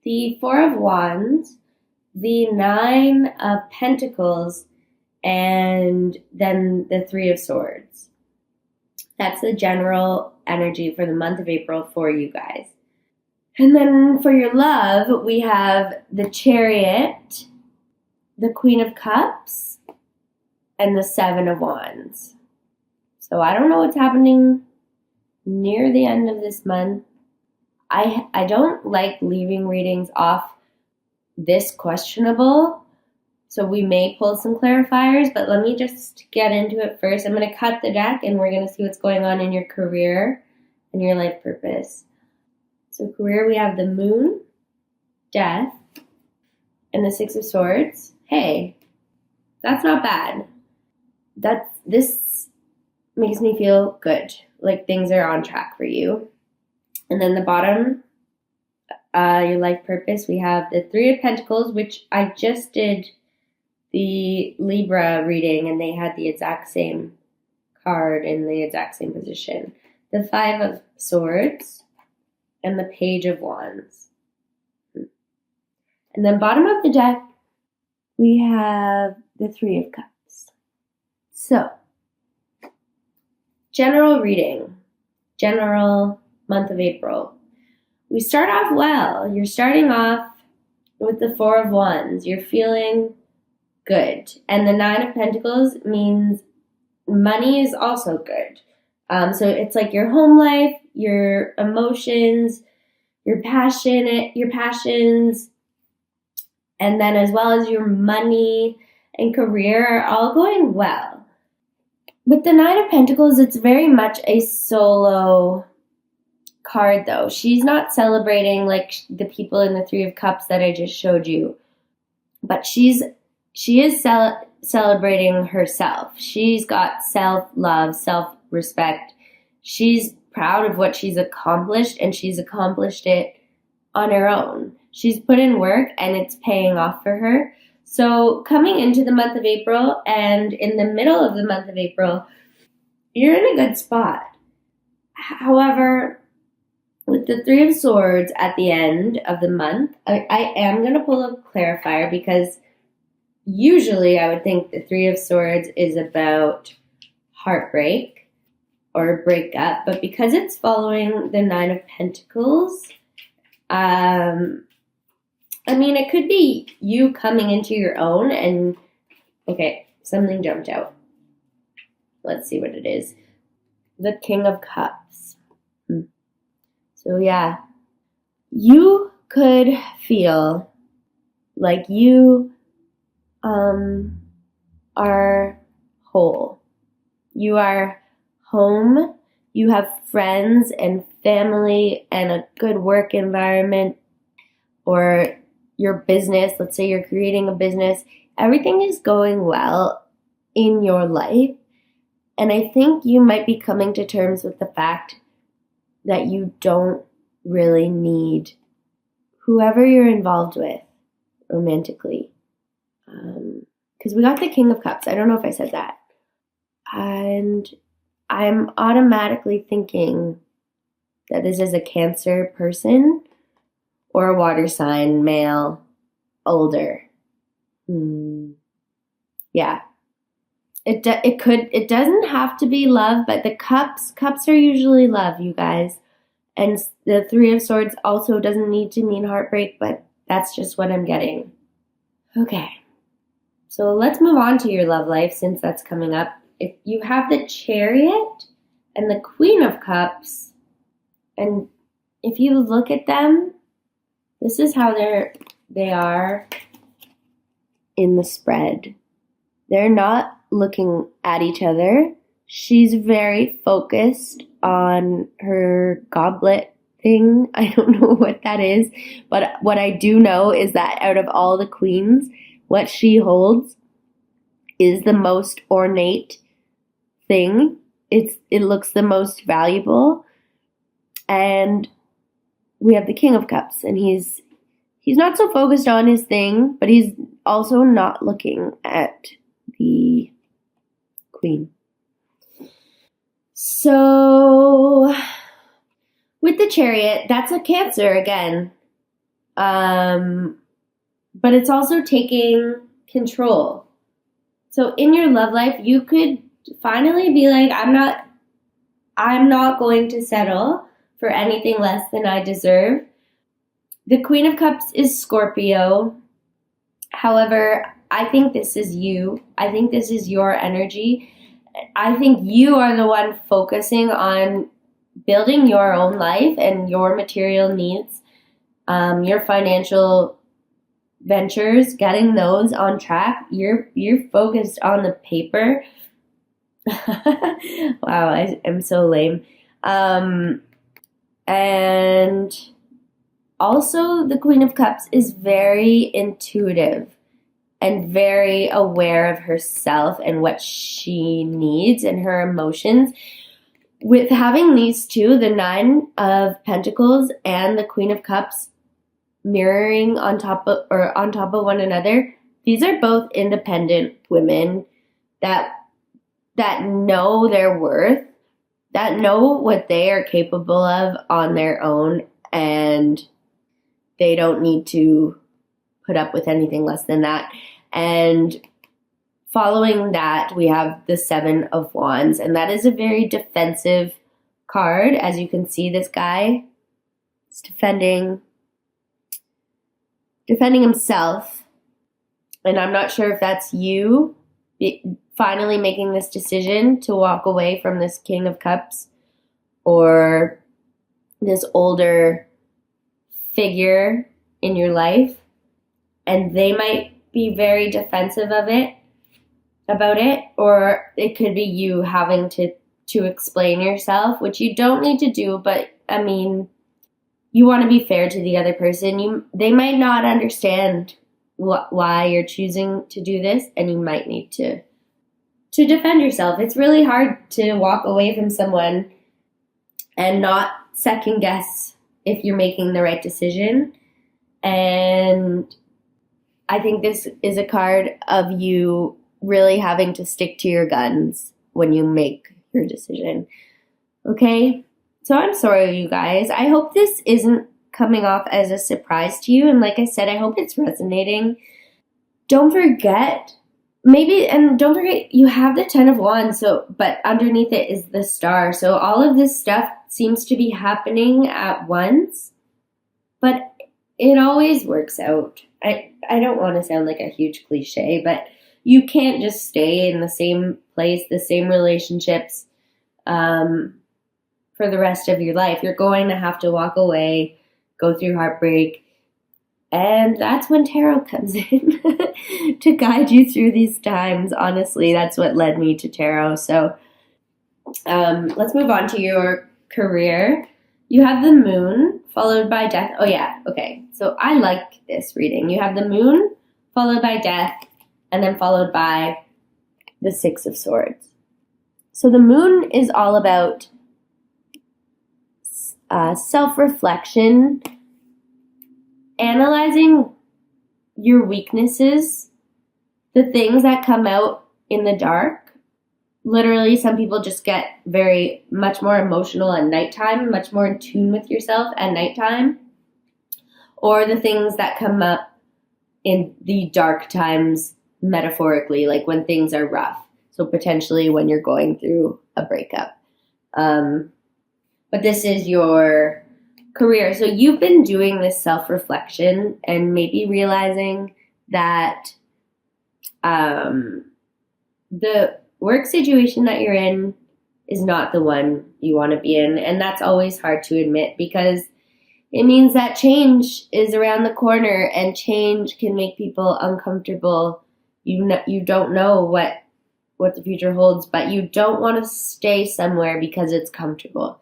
the Four of Wands, the Nine of Pentacles, and then the Three of Swords. That's the general energy for the month of April for you guys. And then for your love, we have the Chariot, the Queen of Cups, and the Seven of Wands. So I don't know what's happening near the end of this month. I don't like leaving readings off this questionable, so we may pull some clarifiers, but let me just get into it first. I'm going to cut the deck and we're going to see what's going on in your career and your life purpose. So career, we have the Moon, Death, and the Six of Swords. Hey, that's not bad. This makes me feel good, like things are on track for you. And then the bottom, your life purpose, we have the Three of Pentacles, which I just did the Libra reading and they had the exact same card in the exact same position. The Five of Swords and the Page of Wands. And then bottom of the deck, we have the Three of Cups. So, general reading, general month of April. We start off well. You're starting off with the Four of Wands. You're feeling good. And the Nine of Pentacles means money is also good. So it's like your home life, your emotions, your passions, and then as well as your money and career are all going well. With the Nine of Pentacles, it's very much a solo card though. She's not celebrating like the people in the Three of Cups that I just showed you, but she is celebrating herself. She's got self-love, self-respect. She's proud of what she's accomplished, and she's accomplished it on her own. She's put in work and it's paying off for her. So coming into the month of April and in the middle of the month of April, you're in a good spot. However, with the Three of Swords at the end of the month, I am going to pull a clarifier because usually I would think the Three of Swords is about heartbreak or breakup, but because it's following the Nine of Pentacles, it could be you coming into your own and, okay, something jumped out. Let's see what it is. The King of Cups. So yeah, you could feel like you are whole. You are home. You have friends and family and a good work environment, or your business. Let's say you're creating a business. Everything is going well in your life. And I think you might be coming to terms with the fact that you don't really need whoever you're involved with romantically. Because we got the King of Cups. I don't know if I said that. And I'm automatically thinking that this is a Cancer person or a water sign, male, older. Yeah. It doesn't have to be love, but the cups are usually love, you guys. And the Three of Swords also doesn't need to mean heartbreak, but that's just what I'm getting. Okay. So let's move on to your love life since that's coming up. If you have the Chariot and the Queen of Cups, and if you look at them, this is how they are in the spread. They're not looking at each other. She's very focused on her goblet thing. I don't know what that is, but what I do know is that out of all the queens, what she holds is the most ornate thing. It looks the most valuable. And we have the King of Cups, and he's not so focused on his thing, but he's also not looking at the Queen. So with the Chariot, that's a Cancer again. But it's also taking control. So in your love life, you could finally be like, I'm not going to settle for anything less than I deserve. The Queen of Cups is Scorpio. However, I think this is you. I think this is your energy. I think you are the one focusing on building your own life and your material needs, your financial ventures, getting those on track. You're focused on the paper. Wow, I am so lame. And also, the Queen of Cups is very intuitive and very aware of herself and what she needs and her emotions. With having these two, the Nine of Pentacles and the Queen of Cups mirroring on top of one another, these are both independent women that know their worth, that know what they are capable of on their own, and they don't need to put up with anything less than that. And following that, we have the Seven of Wands, and that is a very defensive card. As you can see, this guy is defending himself. And I'm not sure if that's you finally making this decision to walk away from this King of Cups or this older figure in your life, and they might be very defensive about it, or it could be you having to explain yourself, which you don't need to do, but I mean, you want to be fair to the other person. They might not understand why you're choosing to do this, and you might need to defend yourself. It's really hard to walk away from someone and not second guess if you're making the right decision. And I think this is a card of you really having to stick to your guns when you make your decision. Okay? So I'm sorry, you guys. I hope this isn't coming off as a surprise to you. And like I said, I hope it's resonating. Don't forget, you have the Ten of Wands, but underneath it is the Star. So all of this stuff seems to be happening at once, but it always works out. I don't want to sound like a huge cliche, but you can't just stay in the same place, the same relationships, for the rest of your life. You're going to have to walk away, go through heartbreak, and that's when tarot comes in to guide you through these times. Honestly, that's what led me to tarot. So let's move on to your career. You have the Moon followed by Death. Oh yeah, okay. So I like this reading. You have the Moon followed by Death, and then followed by the Six of Swords. So the Moon is all about self-reflection, analyzing your weaknesses, the things that come out in the dark. Literally, some people just get much more emotional at nighttime, much more in tune with yourself at nighttime, or the things that come up in the dark times, metaphorically, like when things are rough. So potentially when you're going through a breakup. But this is your career. So you've been doing this self-reflection and maybe realizing that the work situation that you're in is not the one you want to be in. And that's always hard to admit, because it means that change is around the corner, and change can make people uncomfortable. You don't know what the future holds, but you don't want to stay somewhere because it's comfortable.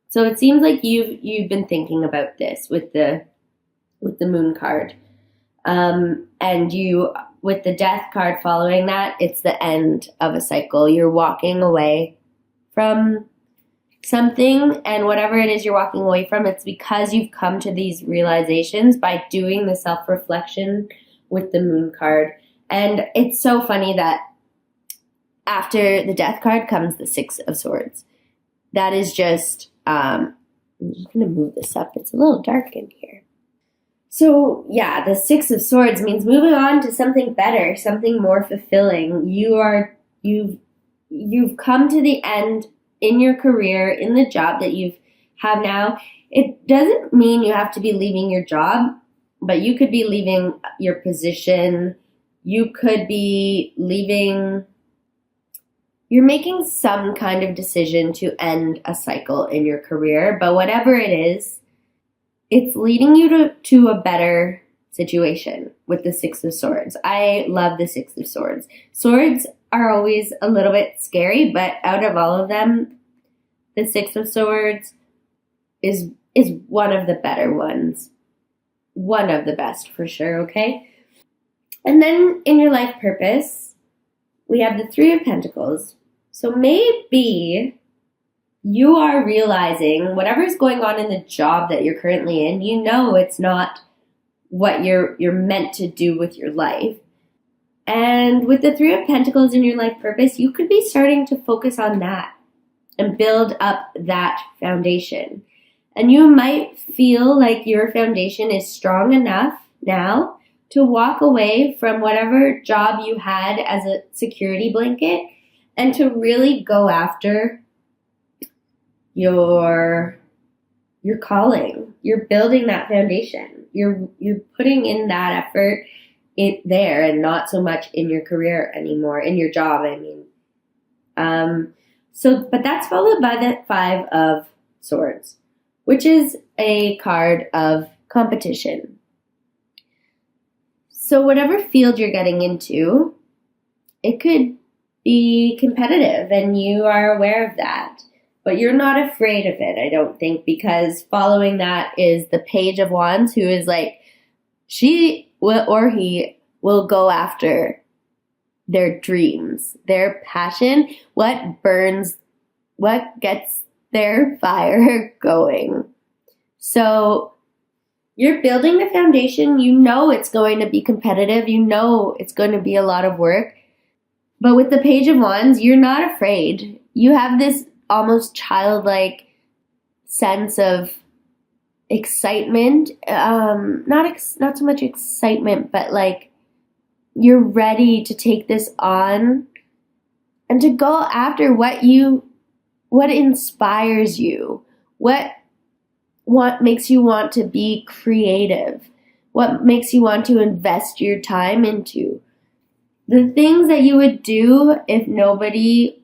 So it seems like you've been thinking about this with the Moon card, and you, with the Death card following that, it's the end of a cycle. You're walking away from something, and whatever it is you're walking away from, it's because you've come to these realizations by doing the self-reflection with the Moon card. And it's so funny that after the Death card comes the Six of Swords. That is just, I'm just going to move this up. It's a little dark in here. So yeah, the Six of Swords means moving on to something better, something more fulfilling. You've come to the end in your career, in the job that you have now. It doesn't mean you have to be leaving your job, but you could be leaving your position. You could be leaving, you're making some kind of decision to end a cycle in your career, but whatever it is, it's leading you to a better situation with the Six of Swords. I love the Six of Swords. Swords are always a little bit scary, but out of all of them, the Six of Swords is one of the better ones. One of the best for sure, okay? And then in your life purpose, we have the Three of Pentacles. So maybe you are realizing whatever's going on in the job that you're currently in, you know it's not what you're meant to do with your life. And with the Three of Pentacles in your life purpose, you could be starting to focus on that and build up that foundation. And you might feel like your foundation is strong enough now to walk away from whatever job you had as a security blanket and to really go after your calling. You're building that foundation. You're putting in that effort there and not so much in your career anymore, in your job, I mean. But that's followed by the Five of Swords, which is a card of competition. So whatever field you're getting into, it could be competitive and you are aware of that. But you're not afraid of it, I don't think, because following that is the Page of Wands, who is like, she or he will go after their dreams, their passion, what burns, what gets their fire going. So you're building the foundation. You know it's going to be competitive. You know it's going to be a lot of work. But with the Page of Wands, you're not afraid. You have this almost childlike sense of excitement. Not so much excitement, but like you're ready to take this on and to go after what inspires you, what makes you want to be creative, what makes you want to invest your time into. The things that you would do if nobody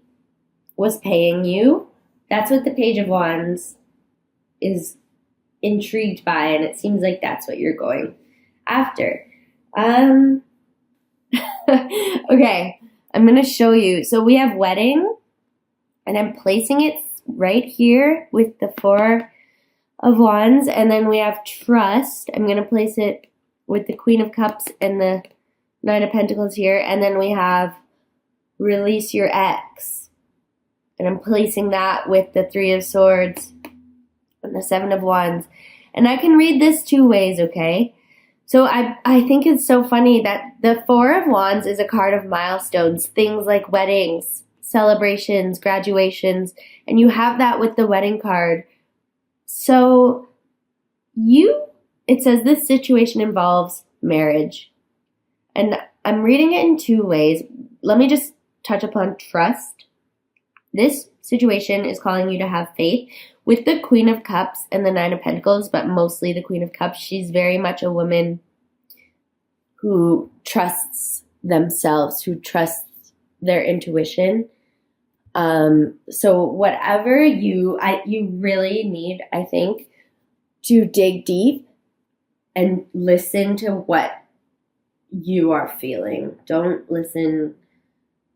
was paying you, that's what the Page of Wands is intrigued by, and it seems like that's what you're going after. Okay, I'm going to show you. So we have wedding, and I'm placing it right here with the Four of Wands, and then we have trust. I'm going to place it with the Queen of Cups and the Nine of Pentacles here, and then we have release your ex, and I'm placing that with the Three of Swords and the Seven of Wands. And I can read this two ways, okay? So I think it's so funny that the Four of Wands is a card of milestones, things like weddings, celebrations, graduations, and you have that with the wedding card. So it says this situation involves marriage. And I'm reading it in two ways. Let me just touch upon trust. This situation is calling you to have faith with the Queen of Cups and the Nine of Pentacles, but mostly the Queen of Cups. She's very much a woman who trusts themselves, who trusts their intuition. So whatever you really need, I think, to dig deep and listen to what you are feeling. Don't listen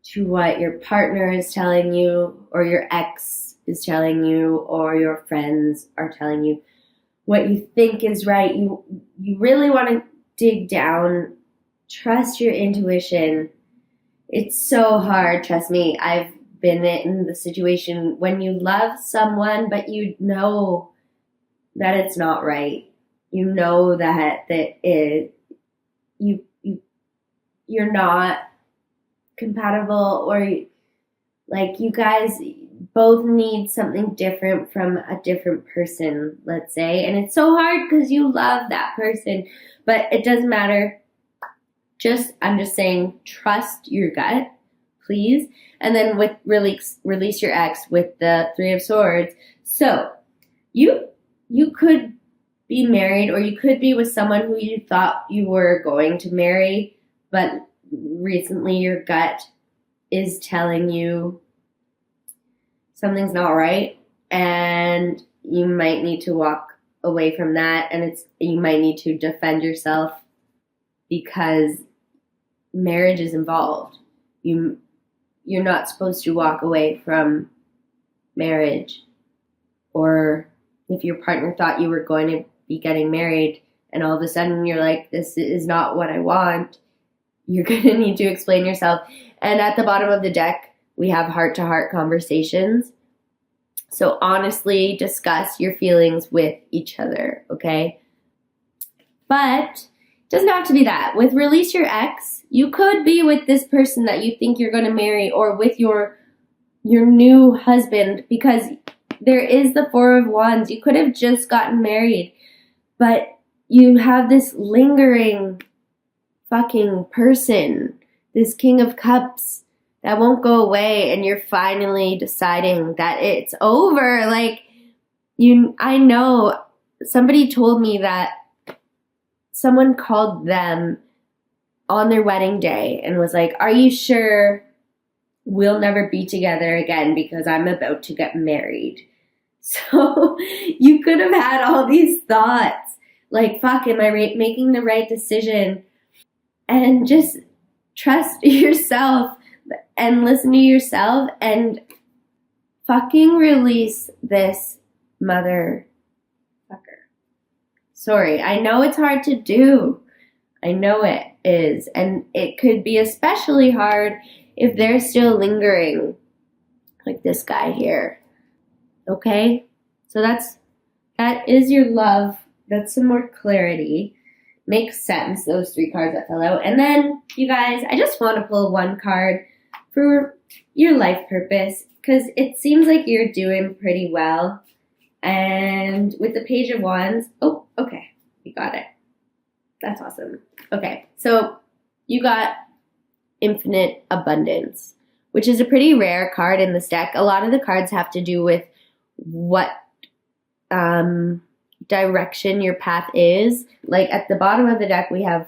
to what your partner is telling you or your ex is telling you or your friends are telling you. What you think is right. You really want to dig down. Trust your intuition. It's so hard, trust me. I've been in the situation when you love someone but you know that it's not right. You know that you're not compatible, or like you guys both need something different from a different person, let's say. And it's so hard because you love that person, but it doesn't matter. I'm just saying, trust your gut, please. And then with release your ex with the Three of Swords. So you could be married, or you could be with someone who you thought you were going to marry, but recently your gut is telling you something's not right, and you might need to walk away from that, and you might need to defend yourself because marriage is involved. You're not supposed to walk away from marriage. Or if your partner thought you were going to be getting married and all of a sudden you're like, this is not what I want, you're going to need to explain yourself. And at the bottom of the deck, we have heart-to-heart conversations. So honestly discuss your feelings with each other, okay? But it doesn't have to be that. With Release Your Ex, you could be with this person that you think you're going to marry, or with your new husband, because there is the Four of Wands. You could have just gotten married, but you have this lingering fucking person, this King of Cups that won't go away, and you're finally deciding that it's over. Like, I know somebody told me that someone called them on their wedding day and was like, are you sure we'll never be together again because I'm about to get married? So you could have had all these thoughts like, fuck, am I making the right decision? And just trust yourself and listen to yourself and fucking release this motherfucker. Sorry, I know it's hard to do. I know it is. And it could be especially hard if they're still lingering, like this guy here. Okay? So that is your love. That's some more clarity. Makes sense, those three cards that fell out. And then, you guys, I just want to pull one card for your life purpose, because it seems like you're doing pretty well. And with the Page of Wands, oh, okay, you got it. That's awesome. Okay, so you got Infinite Abundance, which is a pretty rare card in this deck. A lot of the cards have to do with what direction your path is. Like at the bottom of the deck, we have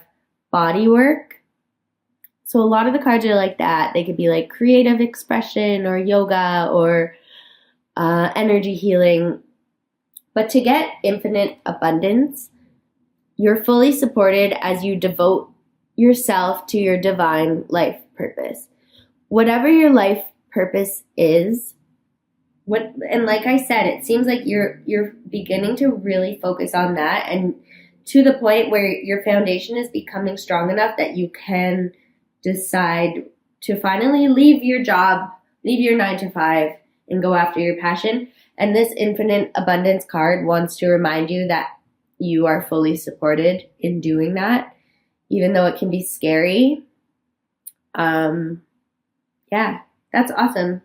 body work. So a lot of the cards are like that. They could be like creative expression or yoga or energy healing. But to get infinite abundance, you're fully supported as you devote yourself to your divine life purpose. Whatever your life purpose is, and like I said, it seems like you're beginning to really focus on that, and to the point where your foundation is becoming strong enough that you can decide to finally leave your job, leave your 9-to-5, and go after your passion. And this Infinite Abundance card wants to remind you that you are fully supported in doing that, even though it can be scary. Yeah, that's awesome.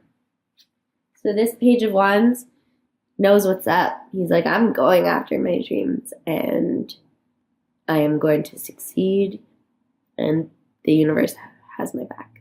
So this Page of Wands knows what's up. He's like, I'm going after my dreams, and I am going to succeed, and the universe has my back.